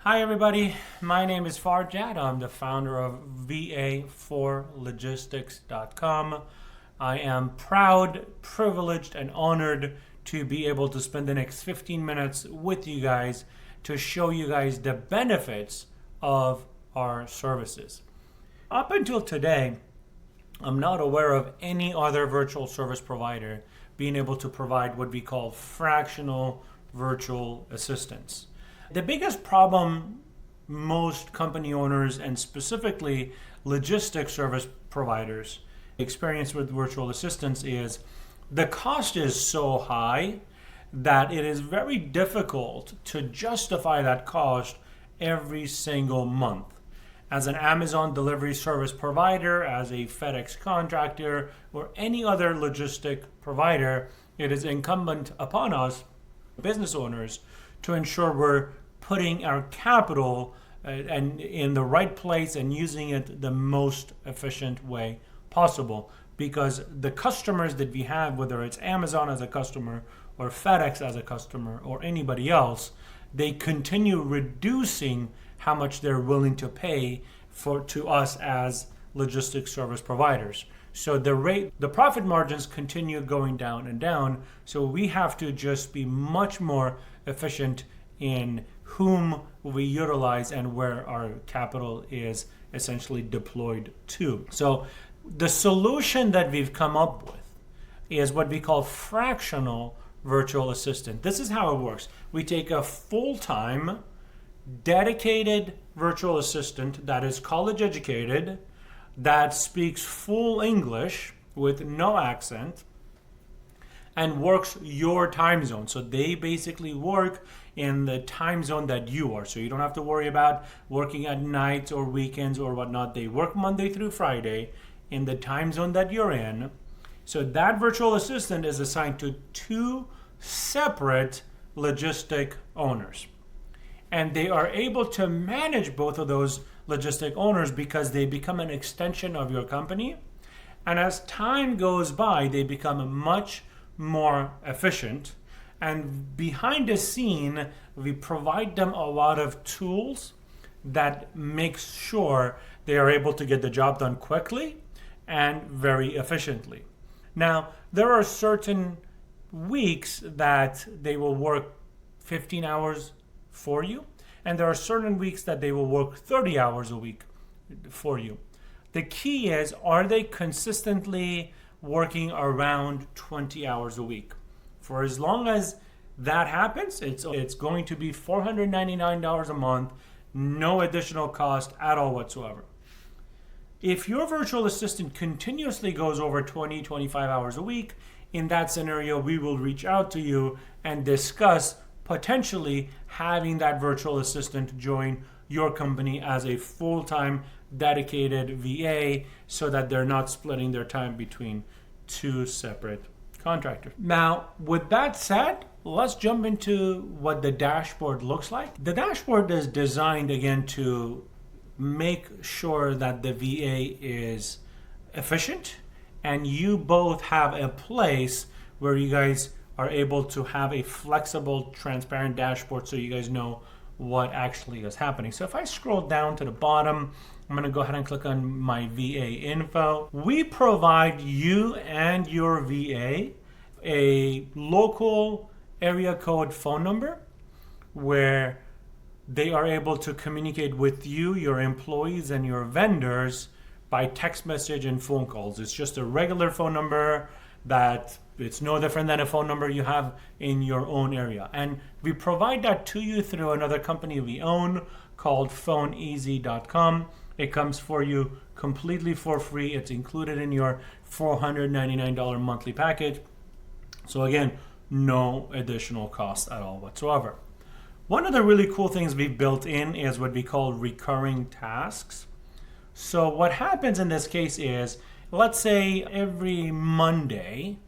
Hi everybody, my name is Farjad. I'm the founder of va4logistics.com. I am proud, privileged, and honored to be able to spend the next 15 minutes with you guys to show you guys the benefits of our services. Up until today, I'm not aware of any other virtual service provider being able to provide what we call fractional virtual assistants. The biggest problem most company owners and specifically logistics service providers experience with virtual assistants is the cost is so high that it is very difficult to justify that cost every single month. As an Amazon delivery service provider, as a FedEx contractor, or any other logistic provider, it is incumbent upon us, business owners, to ensure we're putting our capital and in the right place and using it the most efficient way possible, because the customers that we have, whether it's Amazon as a customer or FedEx as a customer or anybody else, they continue reducing how much they're willing to pay to us as logistics service providers. So the profit margins continue going down and down. So we have to just be much more efficient in whom we utilize and where our capital is essentially deployed to. So the solution that we've come up with is what we call fractional virtual assistant. This is how it works. We take a full-time, dedicated virtual assistant that is college educated, that speaks full English with no accent, and works your time zone. So they basically work in the time zone that you are. So you don't have to worry about working at nights or weekends or whatnot. They work Monday through Friday in the time zone that you're in. So that virtual assistant is assigned to two separate logistic owners. And they are able to manage both of those logistic owners because they become an extension of your company. And as time goes by, they become much more efficient. And behind the scene, we provide them a lot of tools that make sure they are able to get the job done quickly and very efficiently. Now, there are certain weeks that they will work 15 hours for you, and there are certain weeks that they will work 30 hours a week for you. The key is, are they consistently working around 20 hours a week? For as long as that happens, it's going to be $499 a month, no additional cost at all whatsoever. If your virtual assistant continuously goes over 20, 25 hours a week, in that scenario, we will reach out to you and discuss potentially having that virtual assistant join your company as a full-time dedicated VA so that they're not splitting their time between two separate contractors. Now, with that said, let's jump into what the dashboard looks like. The dashboard is designed again to make sure that the VA is efficient and you both have a place where you guys are able to have a flexible, transparent dashboard so you guys know what actually is happening. So if I scroll down to the bottom, I'm going to go ahead and click on my VA info. We provide you and your VA a local area code phone number where they are able to communicate with you, your employees, and your vendors by text message and phone calls. It's just a regular phone number that it's no different than a phone number you have in your own area. And we provide that to you through another company we own called phoneeasy.com. It comes for you completely for free. It's included in your $499 monthly package. So again, no additional cost at all whatsoever. One of the really cool things we've built in is what we call recurring tasks. So what happens in this case is, let's say every Monday,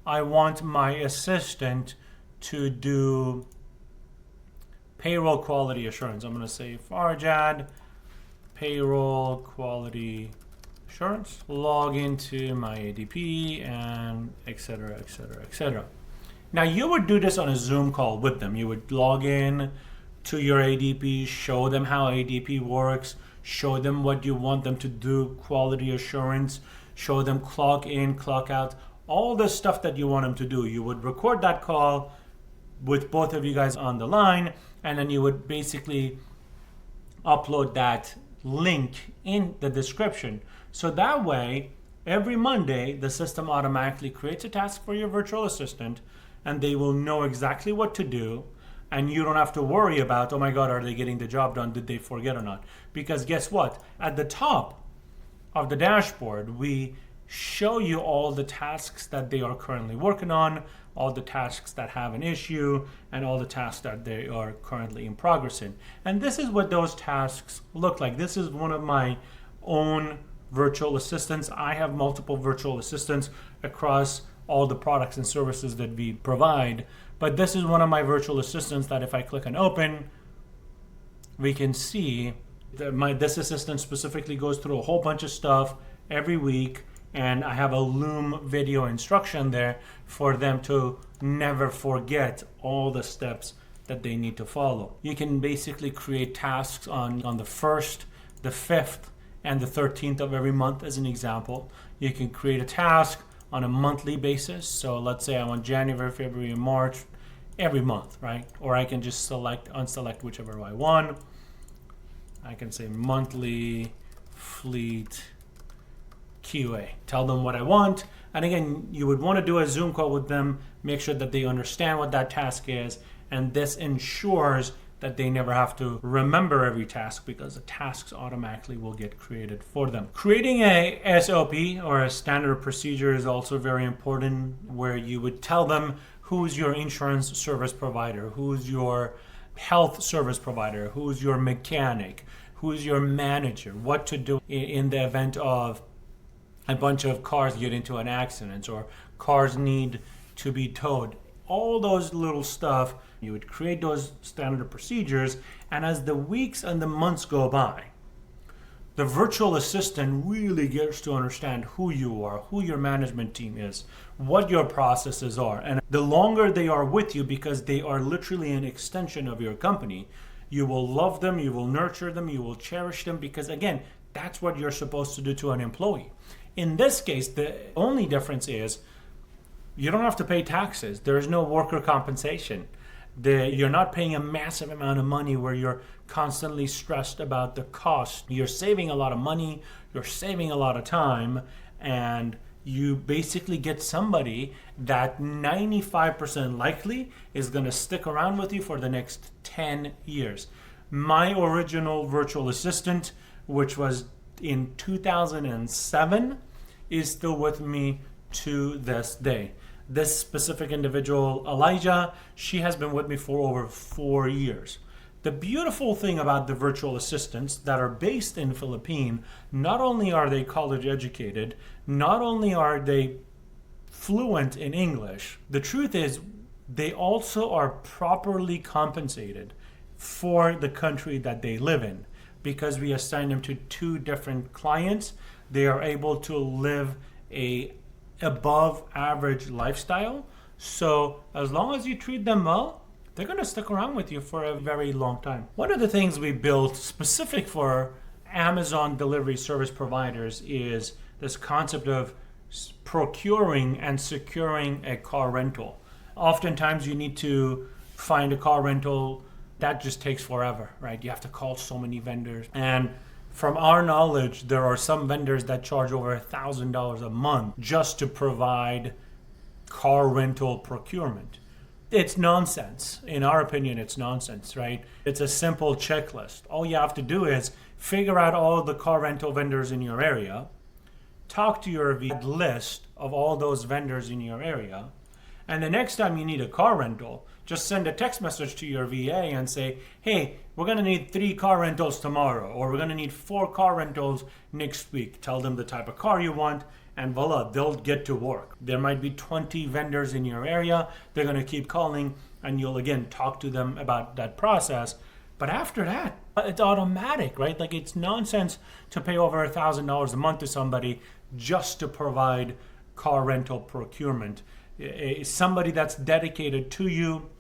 I want my assistant to do payroll quality assurance. I'm going to say Farjad, payroll quality assurance, log into my ADP, and et cetera, et cetera, et cetera. Now you would do this on a Zoom call with them. You would log in to your ADP, show them how ADP works, show them what you want them to do, quality assurance, show them clock in, clock out, all the stuff that you want them to do. You would record that call with both of you guys on the line, and then you would basically upload that link in the description. So that way, every Monday, the system automatically creates a task for your virtual assistant, and they will know exactly what to do. And you don't have to worry about, oh my God, are they getting the job done? Did they forget or not? Because guess what? At the top of the dashboard, we show you all the tasks that they are currently working on, all the tasks that have an issue, and all the tasks that they are currently in progress in. And this is what those tasks look like. This is one of my own virtual assistants. I have multiple virtual assistants across all the products and services that we provide. But this is one of my virtual assistants that if I click on open, we can see that this assistant specifically goes through a whole bunch of stuff every week, and I have a Loom video instruction there for them to never forget all the steps that they need to follow. You can basically create tasks on the 1st, the 5th, and the 13th of every month as an example. You can create a task on a monthly basis. So let's say I want January, February, and March every month, right? Or I can just unselect whichever I want. I can say monthly fleet QA. Tell them what I want. And again, you would want to do a Zoom call with them, make sure that they understand what that task is. And this ensures that they never have to remember every task because the tasks automatically will get created for them. Creating a SOP or a standard procedure is also very important, where you would tell them who's your insurance service provider, who's your health service provider, who's your mechanic, who's your manager, what to do in the event of a bunch of cars get into an accident or cars need to be towed. All those little stuff, you would create those standard procedures, and as the weeks and the months go by, the virtual assistant really gets to understand who you are, who your management team is, what your processes are. And the longer they are with you, because they are literally an extension of your company, you will love them, you will nurture them, you will cherish them, because again, that's what you're supposed to do to an employee. In this case, the only difference is you don't have to pay taxes. There is no worker compensation. You're not paying a massive amount of money where you're constantly stressed about the cost. You're saving a lot of money, you're saving a lot of time, and you basically get somebody that 95% likely is going to stick around with you for the next 10 years. My original virtual assistant, which was in 2007, is still with me to this day. This specific individual, Elijah, she has been with me for over 4 years. The beautiful thing about the virtual assistants that are based in Philippines, not only are they college educated, not only are they fluent in English, the truth is they also are properly compensated for the country that they live in. Because we assign them to 2 different clients, they are able to live a above average lifestyle. So as long as you treat them well, they're going to stick around with you for a very long time. One of the things we built specific for Amazon delivery service providers is this concept of procuring and securing a car rental. Oftentimes you need to find a car rental. That just takes forever, right? You have to call so many vendors. And from our knowledge, there are some vendors that charge over $1,000 a month just to provide car rental procurement. It's nonsense. In our opinion, it's nonsense, right? It's a simple checklist. All you have to do is figure out all the car rental vendors in your area, talk to your list of all those vendors in your area, and the next time you need a car rental, just send a text message to your VA and say, hey, we're going to need 3 car rentals tomorrow, or we're going to need 4 car rentals next week. Tell them the type of car you want, and voila, they'll get to work. There might be 20 vendors in your area. They're going to keep calling, and you'll again talk to them about that process. But after that, it's automatic, right? Like, it's nonsense to pay over $1,000 a month to somebody just to provide car rental procurement. Somebody that's dedicated to you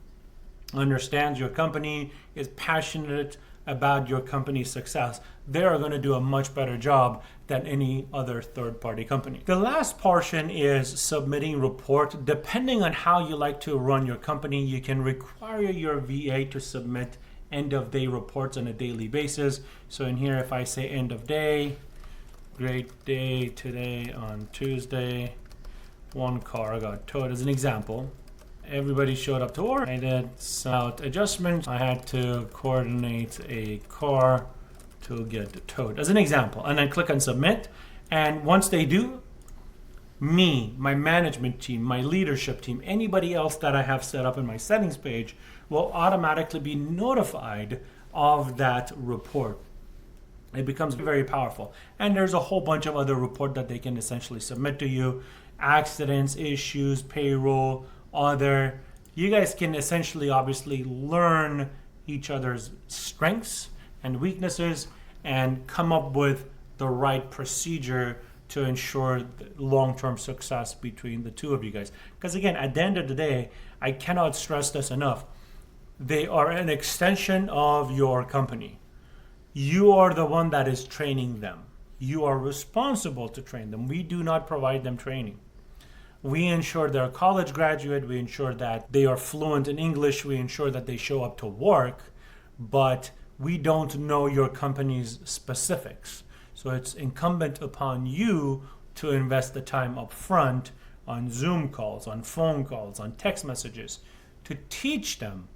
understands your company, is passionate about your company's success, they are going to do a much better job than any other third-party company. The last portion is submitting report. Depending on how you like to run your company, you can require your VA to submit end of day reports on a daily basis. So in here, if I say end of day, great day today on Tuesday, one car got towed as an example. Everybody showed up to work. I did some adjustments. I had to coordinate a car to get towed as an example, and then click on submit. And once they do, me, my management team, my leadership team, anybody else that I have set up in my settings page will automatically be notified of that report. It becomes very powerful. And there's a whole bunch of other reports that they can essentially submit to you. Accidents, issues, payroll, other. You guys can essentially obviously learn each other's strengths and weaknesses and come up with the right procedure to ensure long-term success between the two of you guys. Because again, at the end of the day, I cannot stress this enough. They are an extension of your company. You are the one that is training them. You are responsible to train them. We do not provide them training. We ensure they're a college graduate. We ensure that they are fluent in English. We ensure that they show up to work, but we don't know your company's specifics. So it's incumbent upon you to invest the time up front on Zoom calls, on phone calls, on text messages, to teach them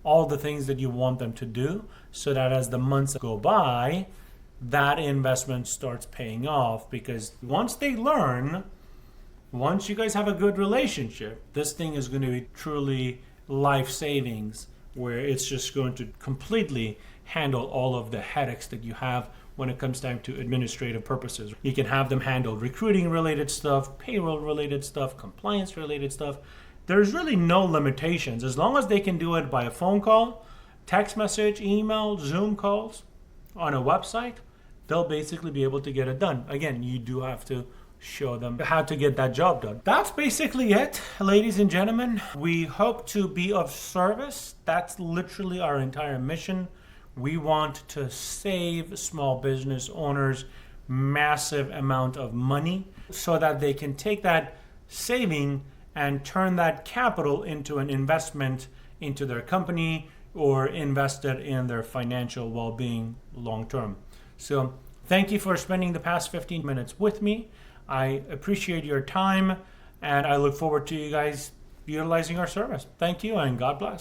all the things that you want them to do, so that as the months go by, that investment starts paying off. Because once they learn, once you guys have a good relationship, this thing is going to be truly life savings, where it's just going to completely handle all of the headaches that you have when it comes down to administrative purposes. You can have them handle recruiting related stuff, payroll related stuff, compliance related stuff. There's really no limitations. As long as they can do it by a phone call, text message, email, Zoom calls, on a website, they'll basically be able to get it done. Again, you do have to show them how to get that job done. That's basically it, ladies and gentlemen. We hope to be of service. That's literally our entire mission. We want to save small business owners massive amount of money so that they can take that saving and turn that capital into an investment into their company or invest it in their financial well-being long term. So thank you for spending the past 15 minutes with me. I appreciate your time, and I look forward to you guys utilizing our service. Thank you, and God bless.